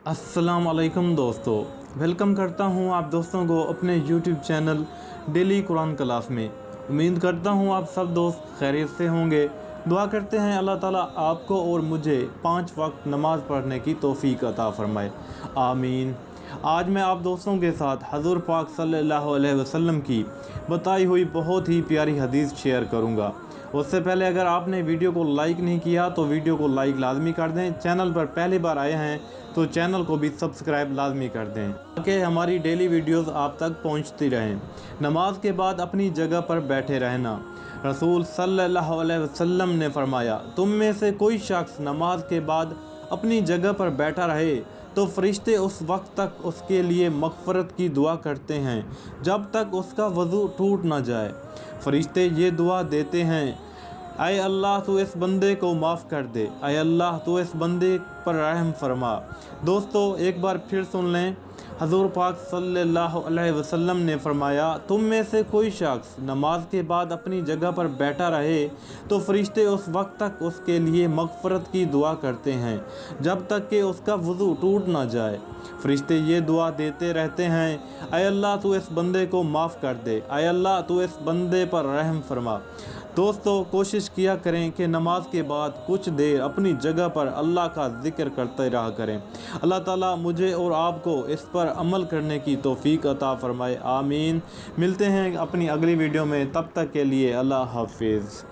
अस्सलाम वालेकुम दोस्तों, वेलकम करता हूं आप दोस्तों को अपने YouTube channel daily Quran class में। उम्मीद करता हूं आप सब दोस्त खैरियत से होंगे। दुआ करते हैं अल्लाह ताला आपको और मुझे 5 वक्त नमाज़ पढ़ने की तौफीक अता फ़रमाए, आमीन। आज मैं आप दोस्तों के साथ हज़ूर पाक सल्लल्लाहु अलैहि वसल्लम की बताई हुई बहुत ही प्यारी हदीस शेयर करूँगा। उससे पहले अगर आपने वीडियो को लाइक नहीं किया तो वीडियो को लाइक लाजमी कर दें। चैनल पर पहली बार आए हैं तो चैनल को भी सब्सक्राइब लाजमी कर दें ताकि हमारी डेली वीडियोस आप तक पहुंचती रहें। नमाज के बाद अपनी जगह पर बैठे रहना। रसूल सल्लल्लाहु अलैहि वसल्लम ने फरमाया, तुम में से कोई शख्स नमाज के बाद अपनी जगह पर बैठा रहे तो फरिश्ते उस वक्त तक उसके लिए मग़फ़िरत की दुआ करते हैं जब तक उसका वज़ू टूट ना जाए। फरिश्ते ये दुआ देते हैं, आए अल्लाह तू इस बंदे को माफ़ कर दे, आए अल्लाह तू इस बंदे पर रहम फरमा। दोस्तों एक बार फिर सुन लें, हज़ूर पाक सल्लल्लाहु अलैहि वसल्लम ने फरमाया, तुम में से कोई शख्स नमाज के बाद अपनी जगह पर बैठा रहे तो फरिश्ते उस वक्त तक उसके लिए मग़फ़िरत की दुआ करते हैं जब तक कि उसका वज़ू टूट ना जाए। फरिश्ते ये दुआ देते रहते हैं, आए अल्लाह तू इस बंदे को माफ़ कर दे, आए अल्लाह तू इस बंदे पर रहम फरमा। दोस्तों कोशिश किया करें कि नमाज के बाद कुछ देर अपनी जगह पर अल्लाह का ज़िक्र करते रहा करें। अल्लाह ताला मुझे और आपको इस पर अमल करने की तौफीक अता फ़रमाए, आमीन। मिलते हैं अपनी अगली वीडियो में, तब तक के लिए अल्लाह हाफ़िज़।